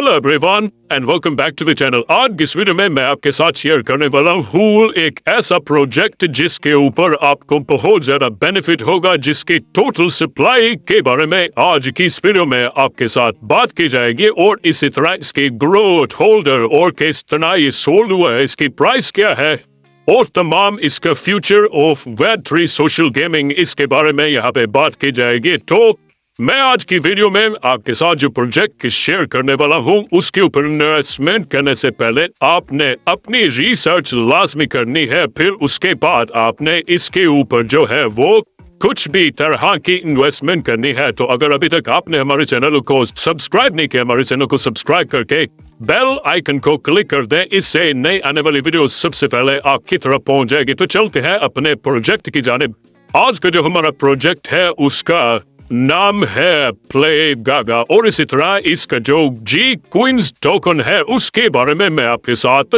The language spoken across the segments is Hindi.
Hello everyone and welcome back to the channel. आज की इस वीडियो में मैं आपके साथ शेयर करने वाला हूँ एक ऐसा प्रोजेक्ट जिसके ऊपर आपको बहुत ज्यादा बेनिफिट होगा, जिसकी टोटल सप्लाई के बारे में आज की इस वीडियो में आपके साथ बात की जाएगी और इसी तरह इसकी ग्रोथ होल्डर और किस तरह ये सोल्ड हुआ है, इसकी प्राइस क्या है और तमाम इसका future of Web3 social gaming, इसके बारे में यहाँ पे बात की जाएगी। तो मैं आज की वीडियो में आपके साथ जो प्रोजेक्ट शेयर करने वाला हूं उसके ऊपर इन्वेस्टमेंट करने से पहले आपने अपनी रिसर्च लाजमी करनी है। फिर उसके बाद आपने इसके ऊपर जो है वो कुछ भी तरह की इन्वेस्टमेंट करनी है। तो अगर अभी तक आपने हमारे चैनल को सब्सक्राइब नहीं किया, हमारे चैनल को सब्सक्राइब करके बेल आइकन को क्लिक कर दें, इससे नई आने वाली वीडियो सबसे पहले आपकी तरफ पहुंच जाएगी। तो चलते हैं अपने प्रोजेक्ट की जानिब। आज का जो हमारा प्रोजेक्ट है उसका नाम है प्ले गागा और इसी तरह इसका जो जी क्वींस टोकन है उसके बारे में मैं आपके साथ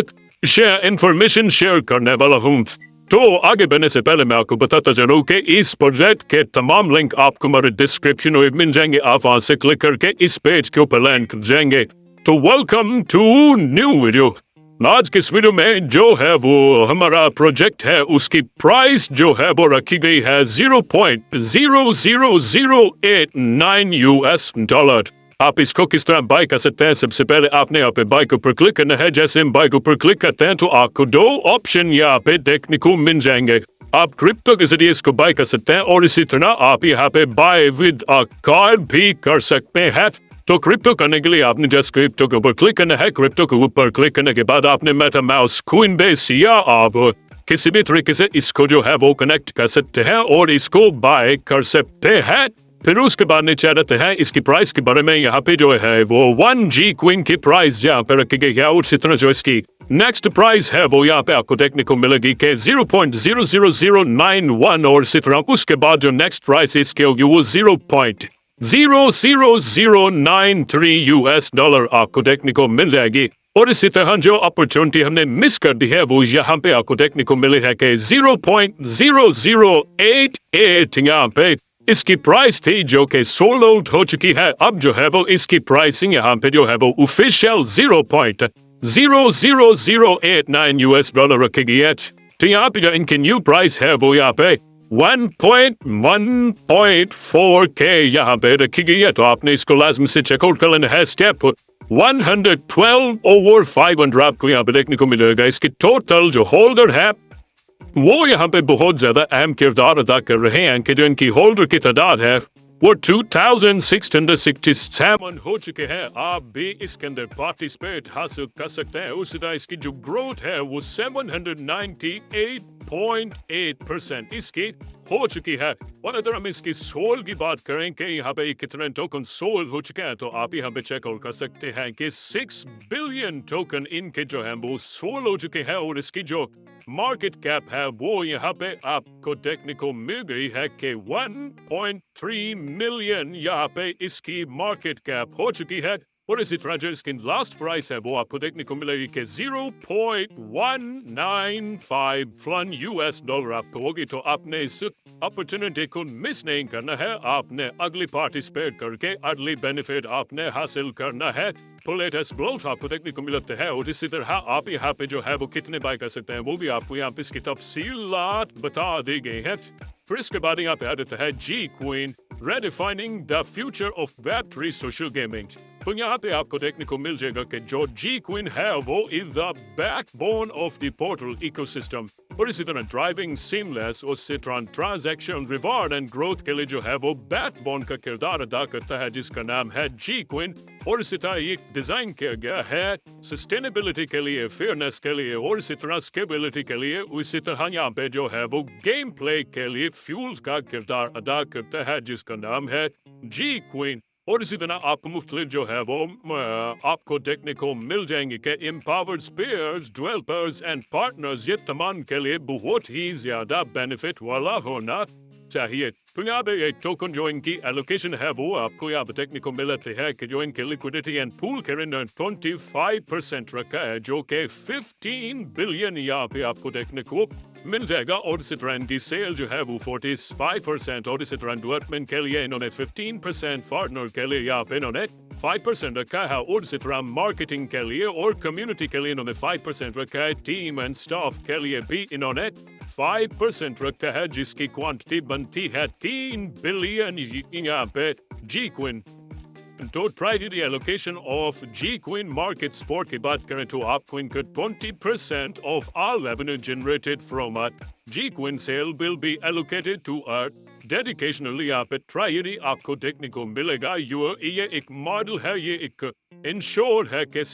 इंफॉर्मेशन शेयर करने वाला हूँ। तो आगे बढ़ने से पहले मैं आपको बताता चलूं कि इस प्रोजेक्ट के तमाम लिंक आपको हमारे डिस्क्रिप्शन में मिल जाएंगे। आप वहां से क्लिक करके इस पेज के ऊपर लैंड कर जाएंगे। तो वेलकम टू न्यू वीडियो। आज के इस वीडियो में जो है वो हमारा प्रोजेक्ट है उसकी प्राइस जो है वो रखी गई है $0.00089 आप इसको किस तरह बाय कर सकते हैं? सबसे पहले आपने यहाँ पे बाय के ऊपर क्लिक करना है। जैसे हम बाय के ऊपर क्लिक करते हैं तो आपको दो ऑप्शन यहाँ पे देखने को मिल जाएंगे। आप क्रिप्टो के जरिए इसको बाय कर सकते हैं और इसी तरह आप यहाँ पे बाय विद अ कार्ड भी कर सकते हैं। तो क्रिप्टो करने के लिए आपने जस्ट क्रिप्टो के ऊपर क्लिक करना है। क्रिप्टो के ऊपर क्लिक करने के बाद आपने मेटामास्क, कॉइनबेस या आप किसी भी तरीके से इसको जो है वो कनेक्ट कर सकते हैं और इसको बाय कर सकते हैं। फिर उसके बाद नीचे आते हैं इसकी प्राइस के बारे में। यहाँ पे जो है वो 1G क्वीन की प्राइस जहाँ पे रखी गई है और इसी तरह जो इसकी नेक्स्ट प्राइस है वो यहाँ पे आपको देखने को मिलेगी कि 0.00091 और इसी तरह उसके बाद जो नेक्स्ट प्राइस इसके होगी वो 0.00093 आपको देखने को मिल जाएगी। और इसी तरह जो अपॉर्चुनिटी हमने मिस कर दी है वो यहाँ पे आपको देखने को मिली है कि 0.0088 यहाँ पे इसकी प्राइस थी जो कि सोल्ड आउट हो चुकी है। अब जो है वो इसकी प्राइसिंग यहाँ पे जो है वो ऑफिशियल $0.00089 रखी गई है। तो यहाँ पे जो इनकी न्यू प्राइस है वो यहाँ पे 1.4K यहाँ पे रखी गई है। तो आपने इसको लाजमी से चेकआउट कर लेना है। स्टेप 112/500 आपको यहाँ पे देखने को मिलेगा। इसकी टोटल जो होल्डर है वो यहाँ पे बहुत ज्यादा अहम किरदार अदा कर रहे हैं कि जो इनकी होल्डर की तादाद है वो 2667 हो चुके हैं। आप भी इसके अंदर पार्टिसिपेट हासिल कर सकते हैं। उसी तरह इसकी जो ग्रोथ है वो 798.8% इसकी हो चुकी है। और अगर हम इसकी सोल की बात करें कि यहाँ पे कितने टोकन सोल हो चुके हैं तो आप यहाँ पे चेकआउट कर सकते हैं कि 6 बिलियन टोकन इनके जो है वो सोल हो चुके हैं। और इसकी जो मार्केट कैप है वो यहाँ पे आपको देखने को मिल गई है कि 1.3 मिलियन यहाँ पे इसकी मार्केट कैप हो चुकी है। और इसी तरह जो इसकी लास्ट प्राइस है वो आपको देखने को मिलेगी कि 0.195 $1 आपको होगी। तो आपने इस अपॉर्चुनिटी को मिस नहीं करना है। आपने अगली पार्टिसिपेट करके अगली बेनिफिट आपने हासिल करना है। तो लेटेस्ट ग्रोथ आपको देखने को मिलते हैं। और इसी तरह आप यहाँ पे जो है वो कितने बाय कर सकते हैं वो भी आपको यहाँ पे इसकी तफसीलात बता दी गई है। फिर इसके बाद यहाँ पे आ जाता है जी queen redefining the future of Web3 social gaming। तो यहाँ पे आपको देखने को मिल जाएगा कि जो जी क्वीन है वो is the backbone of the portal ecosystem. और इसी तरह ड्राइविंग सीमलेस और ट्रांजैक्शन रिवॉर्ड एंड ग्रोथ के लिए जो है वो बैकबोन का किरदार अदा करता है, जिसका नाम है जी क्वीन। और इसी तरह ये डिजाइन किया गया है सस्टेनेबिलिटी के लिए, फेयरनेस के लिए और इसी तरह स्केलेबिलिटी के लिए। इसी तरह यहाँ पे जो है वो गेम प्ले के लिए फ्यूल्स का किरदार अदा करता है, जिसका नाम है जी क्वीन। और इसी तरह आपको मुख्तलिफ जो है वो आपको देखने को मिल जाएंगे कि empowered spares, developers and partners ये तमाम के लिए बहुत ही ज्यादा बेनिफिट वाला होना चाहिए। तो यहाँ पे टोकन जो इनकी एलोकेशन है वो आपको यहाँ पे देखने को मिलते हैं कि जो इनके लिक्विडिटी एंड पूल करेंट 25% रखा है, जो कि 15 बिलियन यहाँ पे आपको देखने को मिल जाएगा। और इसी तरह इनकी सेल जो है वो 45% और इसी तरह डेवलपमेंट के लिए इन्होंने 15%, पार्टनर के लिए यहाँ पे इन्होंने 5% रखा है और इसी तरह मार्केटिंग के लिए और कम्युनिटी के लिए इन्होंने 5% रखा है। टीम एंड स्टाफ के लिए भी इन्होंने 5% रखा है, जिसकी क्वांटिटी बनती है 3 बिलियन। यहाँ पे जी क्विन तो priority allocation of G queen market support की बात करें तो आपको इनका 20% of all revenue generated from G queen sale will be allocated to dedicatedly. यहाँ पे प्रायोरिटी आपको देखने को मिलेगा। ये एक मॉडल है, ये एक इंश्योर है कि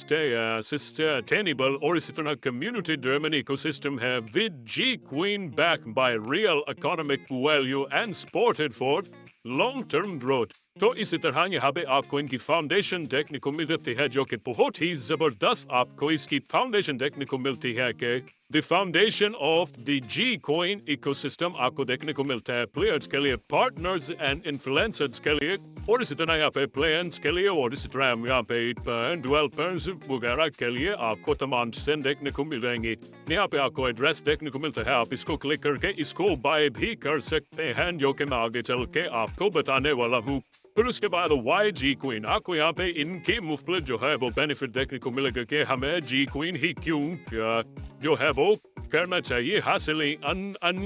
सस्टेनेबल और इसी तरह कम्युनिटी ड्रिवन इकोसिस्टम है with G coin back by real economic value and supported for long term growth. तो इसी तरह यहाँ पे आपको इनकी फाउंडेशन देखने को मिलती है, जो कि बहुत ही जबरदस्त आपको इसकी फाउंडेशन देखने को मिलती है कि the foundation of the G coin ecosystem आपको देखने को मिलता है प्लेयर्स के लिए, पार्टनर्स एंड इन्फ्लुएंसर्स के लिए और इसी तरह यहाँ पे प्लेयर्स के लिए और इसी तरह यहाँ पे डेवलपर्स वगैरह के लिए आपको तमाम सेंड देखने को मिल जाएंगे। यहाँ पे आपको एड्रेस देखने को मिलता है, आप इसको क्लिक करके इसको बाय भी कर सकते हैं, जो कि मैं आगे चल के आपको बताने वाला हूँ। फिर उसके बाद वाई जी क्वीन, आपको यहाँ पे इनके मुफ्तलिफ जो है वो बेनिफिट देखने को मिलेगा कि हमें जी क्वीन ही क्यों जो है वो करना चाहिए। हासिल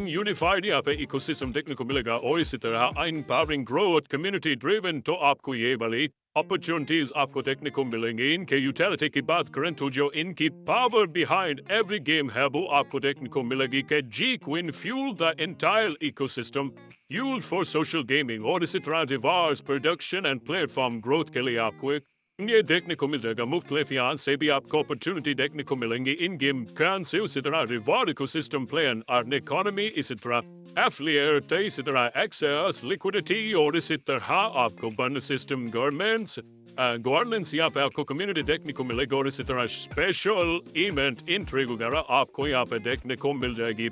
यूनिफाइड यहाँ पे इकोसिस्टम देखने को मिलेगा और इसी तरह एम्पावरिंग ग्रोथ कम्युनिटी ड्रिवन। तो आपको ये वाली अपॉर्चुनिटीज आपको देखने को मिलेंगे। इनके यूटिलिटी की बात करें तो जो इनकी पावर बिहाइंड एवरी गेम है वो आपको देखने को मिलेगी कि G queen fuel the entire ecosystem used for social gaming और इसी तरह rewards production and platform growth के लिए आपको ये देखने को मिल जाएगा। मुख्तलिफ यहाँ से भी आपको अपॉर्चुनिटी देखने को मिलेंगी इन गेम कान से, उसी तरह reward ecosystem plain earn economy, इसी तरह एफिलिएट, इसी तरह एक्सेस लिक्विडिटी और इसी तरह आपको बर्न सिस्टम गवर्नेंस यहाँ पे आपको कम्युनिटी देखने को मिलेगा और इसी तरह स्पेशल इवेंट इंट्री वगैरह आपको यहाँ पे देखने को मिल जाएगी।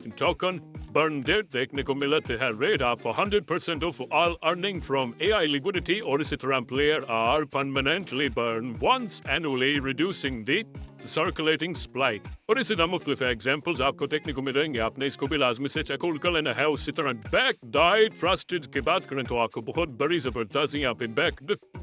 टोकन burn date देखने को मिलते हैं rate of 100% of all earning from AI liquidity और इसी तरह player are permanently burn once annually reducing the circulating supply। और इसी तरह मुख्तलिफ एग्जाम्पल्स आपको देखने को मिलेंगे, आपने इसको भी लाजमी से चेक कर लेना है। उसी तरह बैक डाइट ट्रस्टेड की बात करें तो आपको बहुत बड़ी जबरदस्त यहाँ पे बैक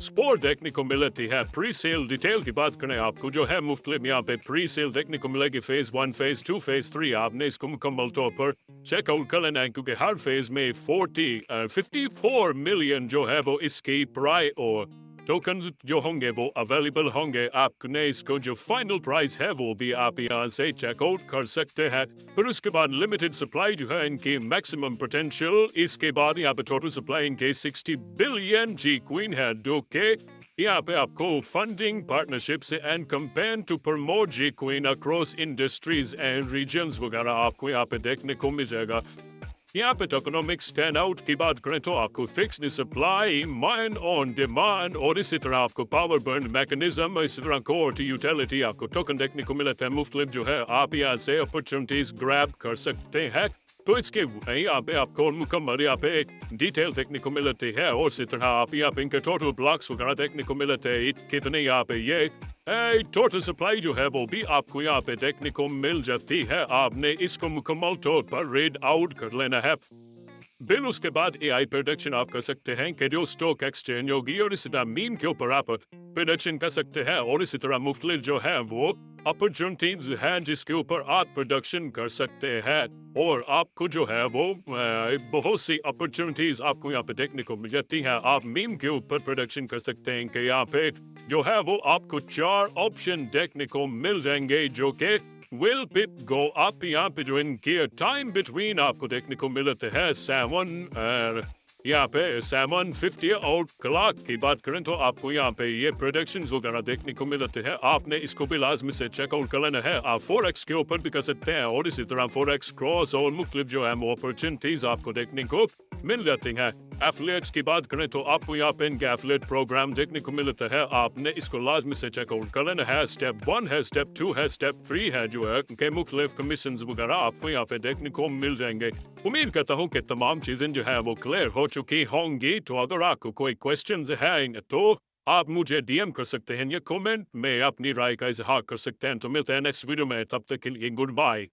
स्पोर्ट देखने को मिलती है। प्री सेल डिटेल की बात करें आपको जो है मुख्तलिफ यहाँ पे प्री सेल देखने को मिलेगी, फेज 1, फेज 2, फेज 3। आपने इसको मुकम्मल तौर पर चेकआउट कर लेना है क्योंकि हर फेज में 54 मिलियन जो है वो इसकी प्राइस और टोकन जो होंगे वो अवेलेबल होंगे। आपने इसको जो फाइनल प्राइस है वो भी आप यहाँ से चेकआउट कर सकते हैं। फिर उसके बाद लिमिटेड सप्लाई जो है इनकी मैक्सिमम पोटेंशियल, इसके बाद यहाँ पे टोटल सप्लाई इनके 60 बिलियन जी क्वीन है, जो के यहाँ पे आपको funding partnerships and campaign to promote G coin across industries and regions वगैरह आपको यहाँ पे देखने को मिल जाएगा। यहाँ पे टोकनोमिक स्टैंड आउट की बात करें तो आपको fixed supply, mine on demand और इसी तरह आपको पावर बर्न मैकेनिज्म, इसी तरह कोर टू यूटिलिटी आपको टोकन देखने को मिलता है। मुख्तलिफ जो है आप यहाँ से अपॉर्चुनिटीज ग्रैब कर सकते हैं। तो इसके यहाँ पे आपको मुकम्मल यहाँ पे डिटेल देखने को मिलती है और इसी तरह आप यहाँ पे इनके टोटल ब्लॉक्स वगैरह देखने को मिलते हैं, कितने यहाँ पे ये टोटल सप्लाई जो है वो भी आपको यहाँ पे देखने को मिल जाती है। आपने इसको मुकम्मल तौर पर रीड आउट कर लेना है। बिल उसके बाद AI प्रोडक्शन आप कर सकते हैं कि जो स्टॉक एक्सचेंज होगी और इसी तरह मीम के ऊपर आप प्रोडक्शन कर सकते हैं और इसी तरह मुख्तलिफ जो है वो अपॉर्चुनिटीज हैं जिसके ऊपर आप प्रोडक्शन कर सकते हैं और आपको जो है वो बहुत सी अपॉर्चुनिटीज आपको यहाँ पे देखने को मिल जाती हैं। आप मीम के ऊपर प्रोडक्शन कर सकते हैं कि यहाँ पे जो है वो आपको 4 ऑप्शन देखने को मिल जाएंगे, जो कि विल पिप गो अप। यहाँ पे जो इनके टाइम बिटवीन आपको देखने को मिलते हैं 7 यहाँ पे 7:50 और क्लॉक की बात करें तो आपको यहाँ पे ये प्रोडक्शंस वगैरह देखने को मिलते हैं। आपने इसको भी लाजमी से चेकआउट कर लेना है। आप 4x के ऊपर भी कर सकते हैं और इसी तरह 4x क्रॉस और मुख्तलिफ जो है अपॉर्चुनिटीज आपको देखने को मिल जाती हैं। एफिलिएट्स की बात करें तो आपको यहाँ पे इनके एफिलिएट प्रोग्राम देखने को मिलता है। आपने इसको लाजमी से चेकआउट कर लेना है। स्टेप 1 है, स्टेप 2 है, स्टेप 3 है, जो है के मुख्तलिफ कमीशन वगैरह आपको यहाँ पे देखने को मिल जाएंगे। उम्मीद करता हूँ कि तमाम चीजें जो है वो क्लियर हो चुकी होंगी। तो अगर आपको कोई क्वेश्चन है तो आप मुझे DM कर सकते हैं या कमेंट में अपनी राय का इजहार कर सकते हैं। तो मिलते हैं नेक्स्ट वीडियो में, तब तक के लिए गुड बाय।